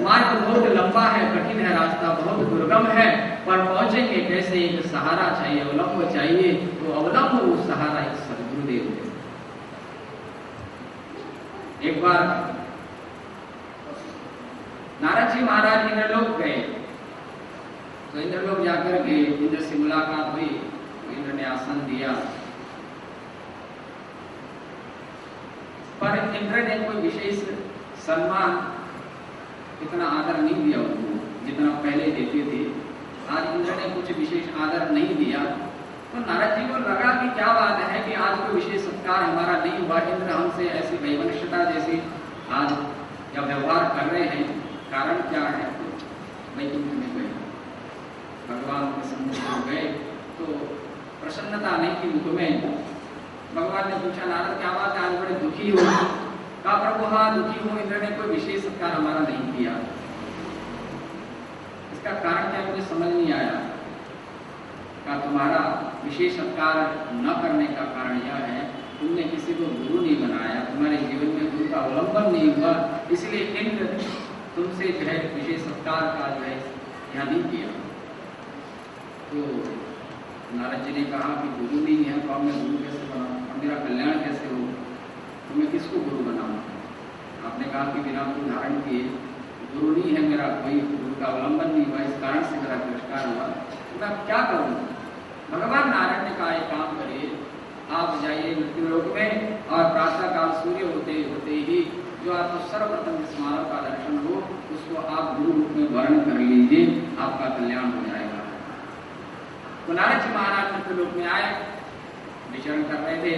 मार्ग बहुत लंबा है, कठिन है, रास्ता बहुत दुर्गम है, पर पहुंचेंगे कैसे? एक सहारा चाहिए, अवलंब चाहिए। तो अवलंब वो सहारा एक सदगुरुदेव है। एक बार नारद जी महाराज इंद्रलोक गए, तो इंद्रलोक जाकर के इंद्र से मुलाकात हुई, इंद्र ने आसन दिया, पर इंद्र ने कोई विशेष सम्मान, इतना आदर नहीं दिया उनको जितना पहले देते थे। आज इंद्र ने कुछ विशेष आदर नहीं दिया, तो नारद जी को लगा कि क्या बात है कि आज कोई विशेष सत्कार हमारा नहीं हुआ, इंद्र हमसे ऐसी वैवंशता जैसे आज या व्यवहार कर रहे हैं, कारण क्या है? वैकुंठ में गए, भगवान के सम्मुख हो गए, तो प्रसन्नता नहीं थी मुख में। भगवान ने पूछा, नारद क्या बात है, आज बड़े दुखी हो? कहा, प्रभु हाँ दुखी हूँ, इंद्र ने कोई विशेष सत्कार हमारा नहीं किया। इसका कारण क्या मुझे समझ नहीं आया। कहा, तुम्हारा विशेष सत्कार न करने का कारण यह है, तुमने किसी को गुरु नहीं बनाया, तुम्हारे जीवन में गुरु का अवलंबन नहीं हुआ, इसलिए इंद्र तुमसे जो है विशेष सत्कार का जो है ध्यान नहीं किया। तो नारद जी ने कहा कि गुरु नहीं है तो अब मैं गुरु कैसे बनाऊं, अब मेरा कल्याण कैसे हो, तो मैं किसको गुरु बनाऊं? आपने कहा कि बिना गुरु धारण किए गुरु नहीं है मेरा कोई, गुरु का अवलंबन नहीं हुआ, इस कारण से मेरा तिरस्कार हुआ, तो मैं क्या करूं? भगवान नारायण ने कहा, एक काम करिए, आप जाइए मृत्यु लोक में और प्रातः काल सूर्य होते होते ही जो आपको सर्वप्रथम जिस मानव का दर्शन हो उसको आप गुरु रूप में वर्ण कर लीजिए, आपका कल्याण हो जाएगा। तो नारद जी महाराज मृत्यु लोक में आए, विचरण कर रहे थे,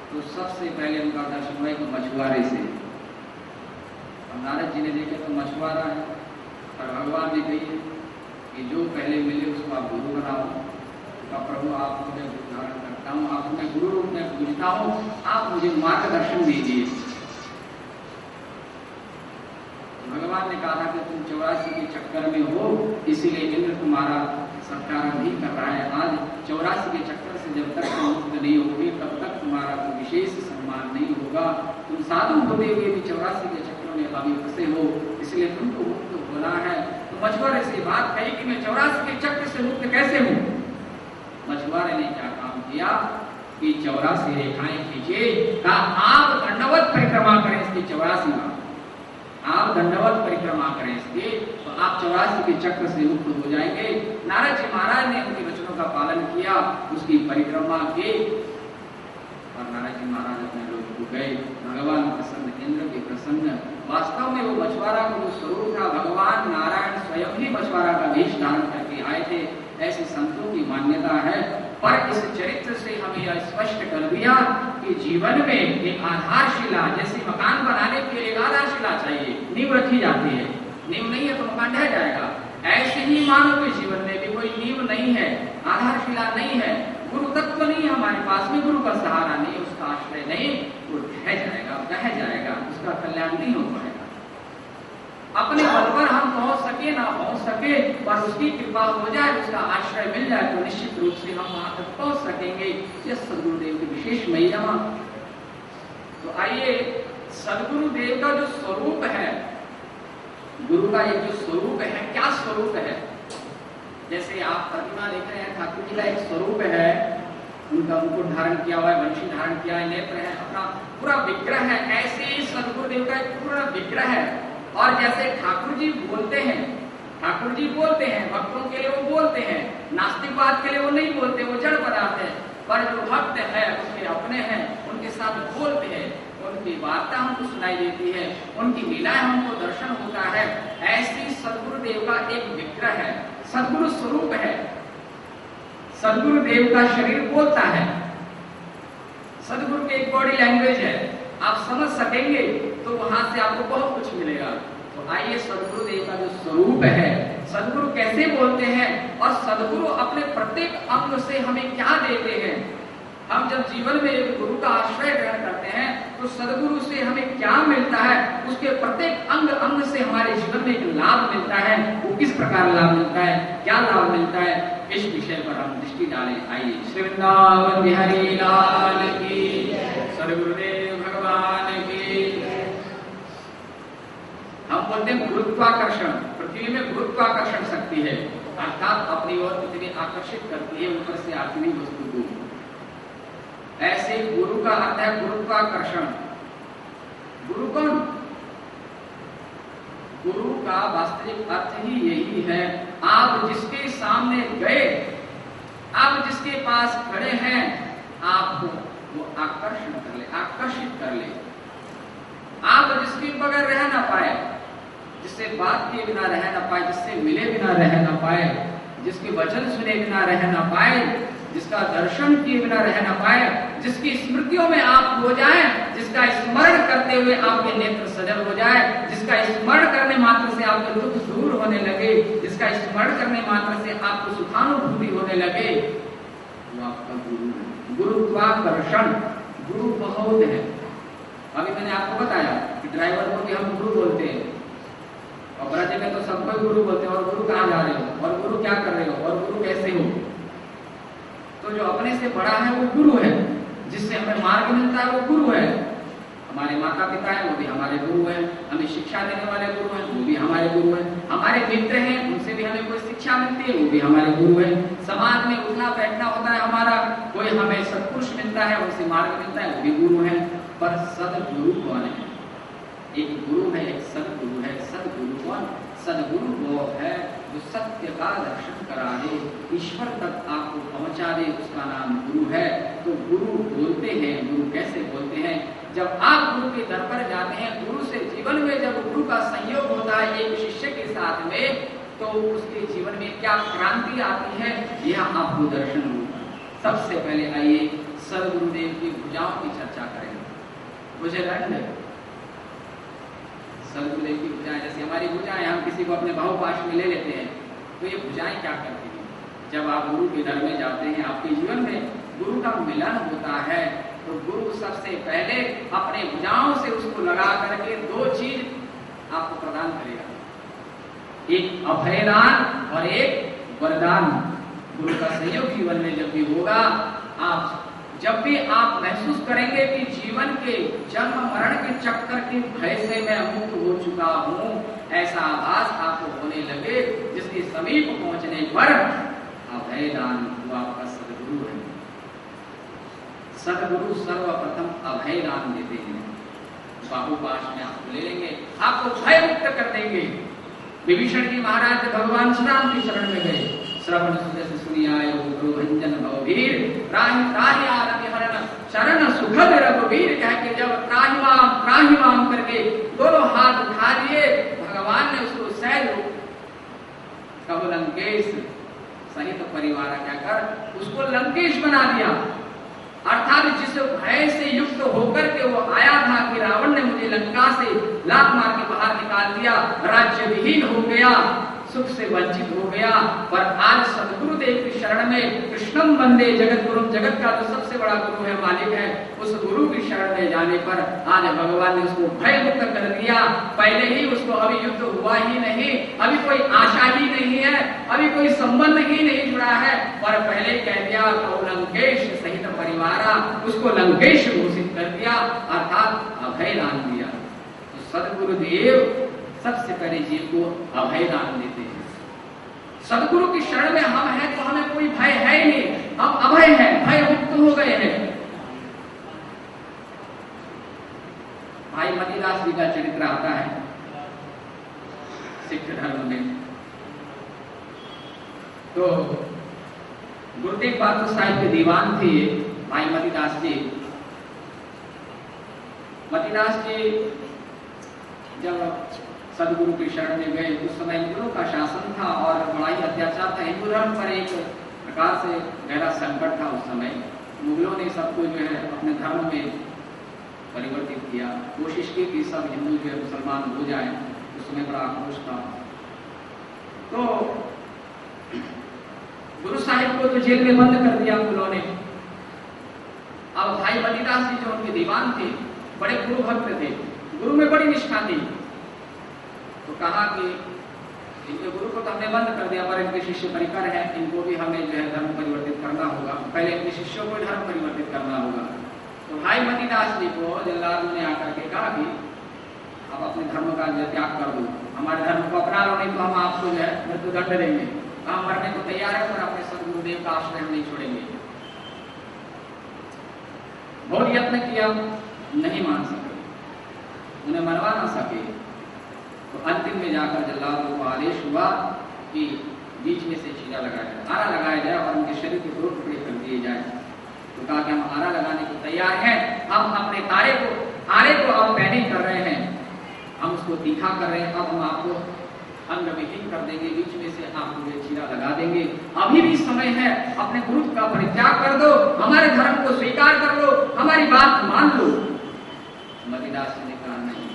तो सबसे पहले उनका दर्शन हुआ एक मछुआरे से। अब नारद जी ने देखे तो मछुआरा है, और भगवान ने कही कि जो पहले मिले उसको आप गुरु बनाओ। तो प्रभु आपको मैं गुरु धारण करता हूँ, आपको मैं गुरु रूप में पूजता हूँ, आप मुझे मार्गदर्शन दीजिए। भगवान ने कहा था कि तुम 84 के चक्कर में हो, इसीलिए इंद्र तुम्हारा सत्कार नहीं कर रहा है। आज 84 के चक्कर से जब तक तुम मुक्त नहीं होगे तब तक तुम्हारा कोई विशेष सम्मान नहीं होगा। तुम साधु होते हुए भी 84 के चक्कर में अभी फंसे हो, इसलिए तुमको मुक्त होना है। तो मछुआरे से बात कही कि मैं 84 के चक्र से मुक्त कैसे हूँ? मछुआरे ने क्या काम किया कि 84 रेखाएं खींचे, कहा आप दंडवत परिक्रमा करें इसकी 84 बार, आप दंडवत परिक्रमा करें इसके, तो आप 84 के चक्र से मुक्त हो जाएंगे। नारद जी महाराज ने उनके वचनों का पालन किया, उसकी परिक्रमा की, और नारद जी महाराज अपने लोग को गए। भगवान प्रसन्न, इंद्र के प्रसन्न। वास्तव में वो मछुआरा का जो स्वरूप था, भगवान नारायण स्वयं ही मछुआरा का वेश धारण करके आए थे, ऐसी संतों की मान्यता है। पर इस चरित्र से हमें यह स्पष्ट कर दिया कि जीवन में एक आधारशिला, जैसे मकान बनाने के लिए एक आधारशिला चाहिए, नींव रखी जाती है, नींव नहीं है तो मकान ढह जाएगा। ऐसे ही मानव के जीवन में भी कोई नींव नहीं है, आधारशिला नहीं है, गुरु तत्व नहीं हमारे पास में, गुरु का सहारा नहीं, उसका आश्रय नहीं, वो ढह जाएगा, ढह जाएगा, उसका कल्याण नहीं हो पाएगा। अपने बल पर हम पहुंच सके ना पहुंच सके, पर उसकी कृपा हो जाए, उसका आश्रय मिल जाए तो निश्चित रूप से हम वहां तक पहुंच सकेंगे। ये सदगुरुदेव की विशेष महिमा। तो आइए, सदगुरुदेव का जो स्वरूप है, गुरु का एक जो स्वरूप है, क्या स्वरूप है? जैसे आप प्रतिमा देख रहे हैं, ठाकुर जी का एक स्वरूप है, उनका मुकुट धारण किया हुआ है, वंशी धारण किया है, नेत्र है, अपना पूरा विग्रह है। ऐसे ही सदगुरुदेव का एक पूरा विग्रह है। और जैसे ठाकुर जी बोलते हैं, ठाकुर जी बोलते हैं, भक्तों के लिए वो बोलते हैं, नास्तिकवाद के लिए वो नहीं बोलते, वो जड़ पदार्थ है। पर जो भक्त है उसके अपने हैं, उनके साथ बोलते हैं, उनकी वार्ता हमको सुनाई देती है, उनकी लीलाएं हमको दर्शन होता है। ऐसी सदगुरुदेव का एक विग्रह है, सदगुरु स्वरूप है। सदगुरुदेव का शरीर बोलता है, सदगुरु की एक बॉडी लैंग्वेज है, आप समझ सकेंगे तो वहां से आपको बहुत कुछ मिलेगा। तो आइए, सदगुरुदेव का जो स्वरूप है, सदगुरु कैसे बोलते हैं और सदगुरु अपने प्रत्येक अंग से हमें क्या देते हैं। हम जब जीवन में एक गुरु का आश्रय ग्रहण करते हैं तो सदगुरु से हमें क्या मिलता है, उसके प्रत्येक अंग अंग से हमारे जीवन में एक लाभ मिलता है। वो किस प्रकार लाभ मिलता है, क्या लाभ मिलता है, इस विषय पर हम दृष्टि डालें। आइए, श्री वृंदावन बिहारी लाल की, सदगुरुदेव भगवान की। हम बोलते हैं गुरुत्वाकर्षण, पृथ्वी में गुरुत्वाकर्षण शक्ति है, अर्थात अपनी ओर इतनी आकर्षित करती है ऊपर से आती हुई वस्तु को। ऐसे गुरु का अर्थ है गुरुत्वाकर्षण। गुरु कौन? गुरु का वास्तविक अर्थ ही यही है, आप जिसके सामने गए, आप जिसके पास खड़े हैं, आपको वो आकर्षण कर ले, आकर्षित कर ले। आप जिसके बगैर रह ना पाए, जिससे बात किए बिना रह ना पाए, जिससे मिले बिना रह ना पाए, जिसके वचन सुने बिना रह ना पाए, जिसका दर्शन किए बिना रह ना पाए, जिसकी स्मृतियों में आप हो जाए, जिसका स्मरण करते हुए आपके नेत्र सजल हो जाए, जिसका स्मरण करने मात्र से आपके दुख दूर होने लगे, जिसका स्मरण करने मात्र से आपको सुखानुभूति होने लगे, वो आपका गुरु है। गुरुत्वाकर्षण गुरु बहुत है। अभी मैंने आपको बताया कि ड्राइवर को भी हम गुरु बोलते हैं, और ब्रज में तो सबको गुरु बोलते हैं। और गुरु कहाँ जा रहे हो, और गुरु क्या कर रहे हो, और गुरु कैसे हो? तो जो अपने से बड़ा है वो गुरु है, जिससे हमें मार्ग मिलता है वो गुरु है। हमारे माता पिता हैं वो भी हमारे गुरु हैं, हमें शिक्षा देने वाले गुरु हैं वो भी हमारे गुरु हैं, हमारे मित्र हैं उनसे भी हमें कोई शिक्षा मिलती है वो भी हमारे गुरु हैं। समाज में उठना बैठना होता है हमारा, कोई हमें सत्पुरुष मिलता है उनसे मार्ग मिलता है वो भी गुरु है। पर सदगुरु कौन है? एक गुरु है, एक सदगुरु है। सदगुरु कौन? सदगुरु वो है जो सत्य का दर्शन करा दे, ईश्वर तक आपको पहुंचा दे, उसका नाम गुरु है। तो गुरु बोलते हैं, गुरु कैसे बोलते हैं? जब आप गुरु के दर पर जाते हैं, गुरु से जीवन में जब गुरु का संयोग होता है एक शिष्य के साथ में, तो उसके जीवन में क्या क्रांति आती है, यह आपको दर्शन होगा। सबसे पहले आइए सदगुरुदेव की भुजाओं की चर्चा करेंगे। भुजदंड, सदगुरुदेव की भुजाएं, जैसे हमारी भुजाएं, हम किसी को अपने बाहुपाश में ले लेते हैं, तो ये भुजाएं क्या करती हैं? जब आप गुरु के दर में जाते हैं, आपके जीवन में गुरु का मिलन होता है, तो गुरु सबसे पहले अपने भुजाओं से उसको लगा करके दो चीज आपको प्रदान करेगा, एक अभयदान और एक वरदान। गुरु का सहयोग जीवन में जब भी होगा, आप जब भी आप महसूस करेंगे कि जीवन के जन्म मरण के चक्कर के भय से मैं मुक्त हो चुका हूं, ऐसा आभास आपको होने लगे, जिसके समीप पहुंचने पर अभयदान वो आपका सदगुरु है। सदगुरु सर्वप्रथम अभयदान देते हैं। बाहुपाश में आपको ले लेंगे, आपको भय मुक्त कर देंगे। विभीषण जी महाराज भगवान श्री राम के शरण में गए, श्रवण सुजस सुनियायो गुरुभंजन भवभीर, त्राहि त्राहि आरति हरण शरण सुखद रघुवीर, कह के जब त्राहि माम करके दोनों हाथ उठा लिए, भगवान ने उसको सहज कब लंकेश सहित परिवार कहकर उसको लंकेश बना दिया। अर्थात जिस भय से युक्त होकर के वो आया था कि रावण ने मुझे लंका से लात मार के बाहर निकाल दिया, राज्य विहीन हो गया, सुख से वंचित हो गया, पर आज सदगुरुदेव की शरण में कृष्णम वंदे जगत गुरु, जगत का जो सबसे बड़ा गुरु है, मालिक है, उस गुरु की शरण में जाने पर आज भगवान ने उसको भय मुक्त कर दिया। पहले ही उसको अभी युद्ध हुआ ही नहीं, अभी कोई आशा ही नहीं है, अभी कोई संबंध ही नहीं जुड़ा है, पर पहले कह दिया तो लंकेश सहित परिवारा, उसको लंकेश घोषित कर दिया, अर्थात अभय दान दिया। तो सदगुरुदेव सबसे पहले जीव को अभय दान देते हैं। सदगुरु की शरण में हम हैं तो हमें कोई भय है ही नहीं, हम अभय हैं, भय मुक्त हो गए हैं। भाई मतीदास जी का चरित्र आता है सिख धर्म में। तो गुरुदेव बहादुर साहिब के दीवान थे भाई मतीदास जी। मतीदास जी जब सदगुरु की शरण में गए, उस समय हिंदुओं का शासन था और बड़ा ही अत्याचार था। हिंदू धर्म पर एक प्रकार से गहरा संकट था उस समय। मुगलों ने सबको जो है अपने धर्म में परिवर्तित किया, कोशिश की कि सब हिंदू जो है मुसलमान हो जाए। उस समय बड़ा आक्रोश था। तो गुरु साहिब को तो जेल में बंद कर दिया मुगलों ने। अब भाई मतीदास जी जो उनके दीवान थे, बड़े गुरु भक्त थे, गुरु में बड़ी निष्ठा थी। तो कहा कि इनके गुरु को तो हमने बंद कर दिया, पर इनके शिष्य परिकर हैं, इनको भी हमें जो है धर्म परिवर्तित करना होगा, पहले इनके शिष्यों को धर्म परिवर्तित करना होगा। तो भाई मतीदास जी को जल्लाद ने आकर के कहा कि आप अपने धर्म का त्याग कर दो, हमारे धर्म को अपना लो, नहीं तो हम आपको जो है मृत्युदंड देंगे। हम मरने को तैयार है पर अपने सदगुरुदेव का आश्रय हम नहीं छोड़ेंगे। बहुत यत्न किया, नहीं मान सके, उन्हें मनवा ना सके, तो अंतिम में जाकर जल्लादों को आदेश हुआ कि बीच में से चीरा लगाया जाए, आरा लगाया जाए और उनके शरीर के 2 टुकड़े कर दिए जाए। तो कहा कि हम आरा लगाने को तैयार हैं, हम अपने आरे को अब पैनिंग कर रहे हैं, हम उसको तीखा कर रहे हैं, अब हम आपको अंग विहीन कर देंगे, बीच में से आपको ये चीरा लगा देंगे। अभी भी समय है, अपने गुरु का परित्याग कर दो, हमारे धर्म को स्वीकार कर लो, हमारी बात मान लो। मतिदास ने कहा नहीं,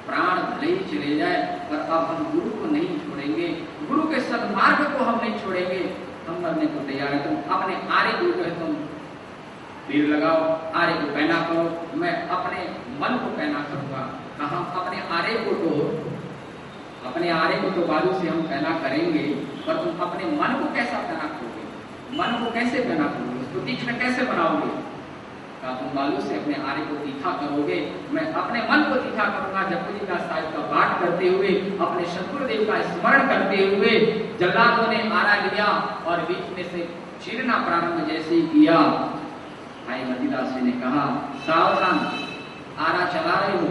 प्राण भले ही चले जाए पर अब हम गुरु को नहीं छोड़ेंगे, गुरु के सन्मार्ग को हम नहीं छोड़ेंगे, हम मरने को तैयार है। तुम अपने आरे को जो है तुम तीर लगाओ, आरे को पहना करो, मैं अपने मन को पहना करूंगा। कहा अपने आरे को तो बालू से हम पहना करेंगे, पर तुम अपने मन को कैसा पहना करोगे, मन को कैसे पहना करोगे, उसको तीक्ष्ण कैसे बनाओगे? कहा तुम बालू से अपने आरे को तीखा करोगे, मैं अपने मन को तीखा करूंगा। जपू जी का साहिब का पाठ करते हुए, अपने सदगुरुदेव का स्मरण करते हुए जल्लादों ने आरा लिया और बीच में से चीरना प्रारंभ जैसे ही किया, भाई मतिदास जी ने कहा सावधान, आरा चला रहे हो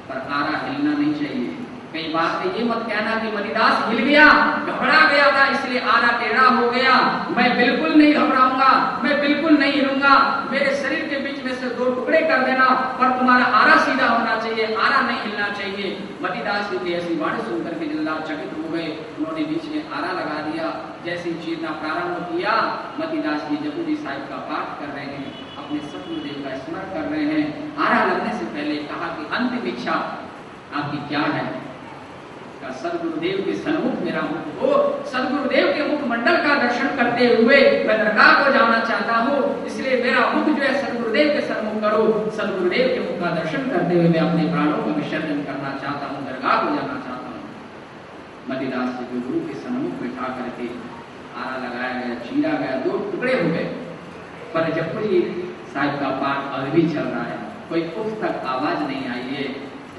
पर आरा हिलना नहीं चाहिए। कई बात में ये मत कहना कि मतिदास हिल गया, घबरा गया था इसलिए आरा टेढ़ा हो गया। मैं बिल्कुल नहीं घबराऊंगा, मैं बिल्कुल नहीं हिलूंगा, मेरे शरीर के बीच में से 2 टुकड़े कर देना, पर तुम्हारा आरा सीधा होना चाहिए, आरा नहीं हिलना चाहिए। मतिदास जी की ऐसी वाणी सुनकर के जल्लाद चकित हो गए, उन्होंने बीच में आरा लगा दिया। जैसे चीरना प्रारंभ किया, मतिदास जी जपू जी साहिब का पाठ कर रहे हैं, अपने सतगुरुदेव का स्मरण कर रहे हैं। आरा लगने से पहले कहा कि अंतिम इच्छा आपकी क्या है? सदगुरुदेव के सन्मुख मेरा मुख हो, सदगुरुदेव के मुख मंडल का दर्शन करते हुए मैं दरगाह को जाना चाहता हूँ, इसलिए मेरा मुख जो है सदगुरुदेव के सन्मुख करो। सदगुरुदेव के मुख का दर्शन करते हुए मैं अपने प्राणों का विसर्जन करना चाहता हूँ, दरगाह को जाना चाहता हूँ। मतिदास जी को गुरु के सन्मुख बैठा करके आरा लगाया गया, चीरा गया, 2 टुकड़े हो गए। पर जब कोई साहिब का पाठ अभी भी चल रहा है, कोई उफ तक आवाज नहीं आई है।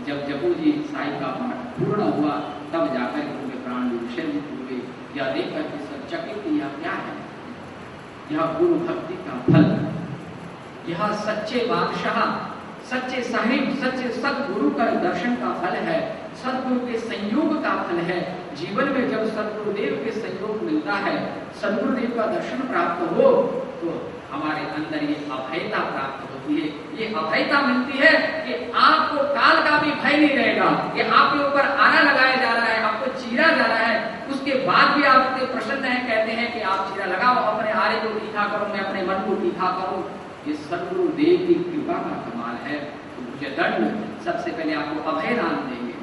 जब जपू जी साहिब का पाठ पूर्ण हुआ तब जाकर उनके प्राण विसर्जित हुए। यह देखकर के सब चकित, यह क्या है? यह गुरु भक्ति का फल, यह सच्चे बादशाह, सच्चे साहिब, सच्चे सदगुरु का दर्शन का फल है, सदगुरु के संयोग का फल है। जीवन में जब सदगुरुदेव के संयोग मिलता है, सदगुरुदेव का दर्शन प्राप्त हो, तो हमारे अंदर ये अभयता प्राप्त होती है। ये अभयता मिलती है कि आपको काल का भी भय नहीं रहेगा, कि आपके ऊपर आरा लगाया जा रहा है, आपको चीरा जा रहा है, उसके बाद भी आप इतने प्रसन्न हैं, कहते हैं कि आप चीरा लगाओ, अपने आरे को तीखा करो, मैं अपने मन को तीखा करूं। ये सदगुरुदेव की कृपा का कमाल है। तो मुझे दंड सबसे पहले आपको अभय दान देंगे।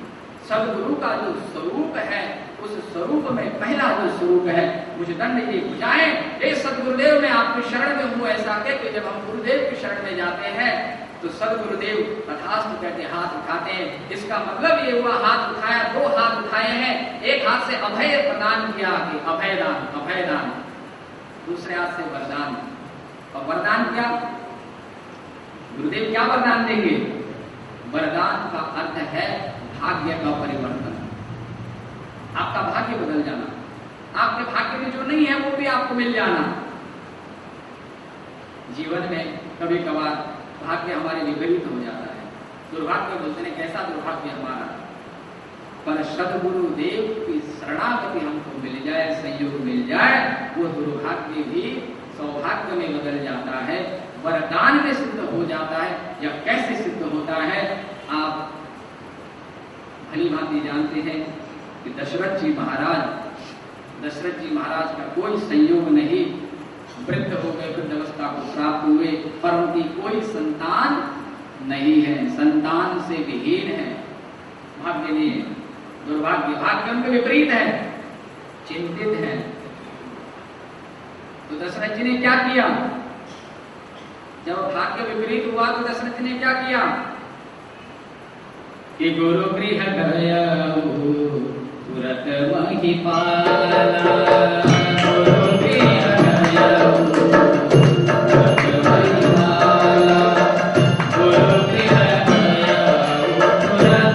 सदगुरु का जो स्वरूप है, उस स्वरूप में पहला जो स्वरूप है, मुझे दंड ये बुझाए, हे सदगुरुदेव मैं आपके शरण में हूँ। ऐसा कह के जब हम गुरुदेव की शरण में जाते हैं तो सदगुरुदेव तथास्तु कहते हाथ उठाते हैं। इसका मतलब ये हुआ हाथ उठाया, 2 हाथ उठाए हैं, एक हाथ से अभय प्रदान किया कि अभयदान, दूसरे हाथ से वरदान। और वरदान क्या? गुरुदेव क्या वरदान देंगे? वरदान का अर्थ है भाग्य का परिवर्तन, आपका भाग्य बदल जाना, आपके भाग्य में जो नहीं है वो भी आपको मिल जाना। जीवन में कभी कभार भाग्य हमारे विपरीत हो जाता है, दुर्भाग्य बोलते हैं, कैसा दुर्भाग्य हमारा। पर सदगुरुदेव की शरणागति हमको मिल जाए, संयोग मिल जाए, वो दुर्भाग्य भी सौभाग्य में बदल जाता है, वरदान में सिद्ध हो जाता है। या कैसे सिद्ध होता है? आप भली भांति जानते हैं कि दशरथ जी महाराज का कोई संयोग नहीं, वृद्ध हो गए, वृद्धावस्था को प्राप्त हुए, पर उनकी कोई संतान नहीं है, संतान से विहीन है, भाग्य नहीं है, दुर्भाग्य, भाग्य उनके विपरीत है, चिंतित है। तो दशरथ जी ने क्या किया? जब भाग्य विपरीत हुआ तो दशरथ ने क्या किया कि गुरु गृह गयऊ तुरत महिपाला, गुरु गृह गयऊ तुरत महिपाला, गुरु गृह गयऊ तुरत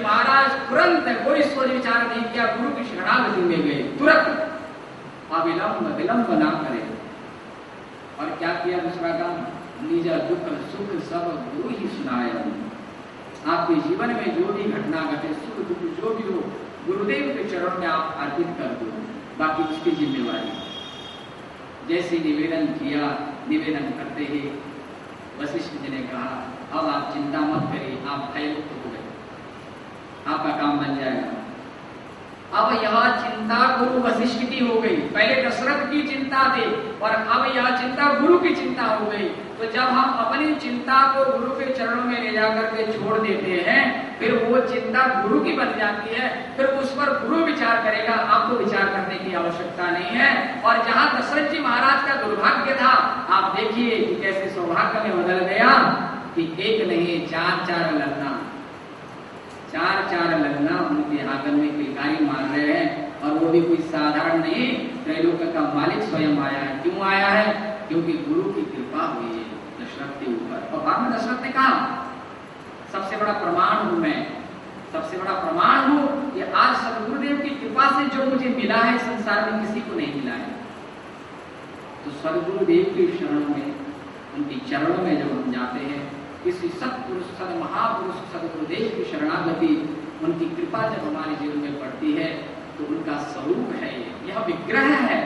महाराज तुरंत कोई सोच विचार नहीं किया, गुरु की शरणागति में गए, तुरंत अविलंब विलंब ना करे। और क्या किया दूसरा काम, निज दुख सुख सब गुरु ही सुनाए। आपके जीवन में जो भी घटना घटे, सुख दुख जो भी हो, गुरुदेव के चरणों में आप अर्पित कर दो, बाकी उसकी जिम्मेवारी। जैसे निवेदन किया, निवेदन करते ही वशिष्ठ जी ने कहा, अब आप चिंता मत करिए, आप भयमुक्त हो गए, आपका काम बन जाएगा। अब यह चिंता गुरु वशिष्ठ की हो गई, पहले दशरथ की चिंता थी और अब यह चिंता गुरु की चिंता हो गई। तो जब हम अपनी चिंता को गुरु के चरणों में ले जाकर के छोड़ देते हैं, फिर वो चिंता गुरु की बन जाती है, फिर उस पर गुरु विचार करेगा, आपको विचार करने की आवश्यकता नहीं है। और जहां दशरथ जी महाराज का दुर्भाग्य था, आप देखिए कि कैसे सौभाग्य में बदल गया कि एक नहीं चार लड़ना, चार लड़ना उनके आंगन में किलकारी मार रहे हैं। और वो भी कोई साधारण नहीं, त्रैलोक का मालिक स्वयं आया है। क्यों आया है? क्योंकि गुरु की कृपा हुई है दशरथ के ऊपर। और बाद में दशरथ ने कहा, सबसे बड़ा प्रमाण हूं मैं, सबसे बड़ा प्रमाण हूं कि आज सदगुरुदेव की कृपा से जो मुझे मिला है, संसार में किसी को नहीं मिला है। तो सदगुरुदेव के शरणों में, उनके चरणों में जब हम जाते हैं, किसी सत्पुरुष सद महापुरुष सदगुरुदेव की शरणागति, उनकी कृपा जब हमारे जीवन में पड़ती है, तो उनका स्वरूप है, यह विग्रह है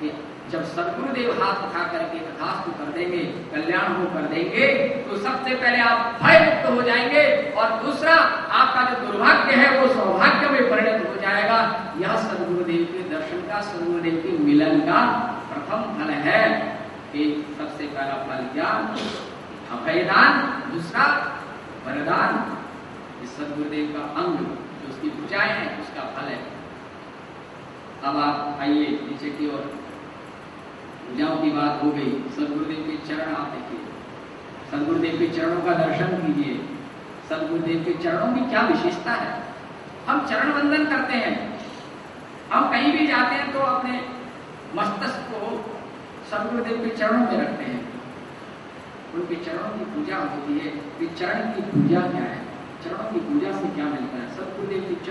कि जब सदगुरुदेव हाथ उठा करके तथास्तु कर देंगे, कल्याण हो कर देंगे, तो सबसे पहले आप भय मुक्त हो जाएंगे और दूसरा आपका जो दुर्भाग्य है वो सौभाग्य में परिणत हो जाएगा। यह सदगुरुदेव के दर्शन का, सदगुरुदेव के मिलन का प्रथम फल है कि सबसे पहला फल क्या? अभयदान, दूसरा वरदान। इस सदगुरुदेव का अंग जो उसकी भुजाएं हैं, उसका फल है। अब आप आइए नीचे की ओर, भुजाओं की बात हो गई, सदगुरुदेव के चरण आप देखिए, सदगुरुदेव के चरणों का दर्शन कीजिए। सदगुरुदेव के चरणों की क्या विशेषता है? हम चरण वंदन करते हैं, हम कहीं भी जाते हैं तो अपने मस्तक को सदगुरुदेव के चरणों में रखते हैं, उनके चरणों की पूजा होती है। कि चरण की पूजा क्या है, चरणों की पूजा से क्या मिलता है? सदगुरुदेव की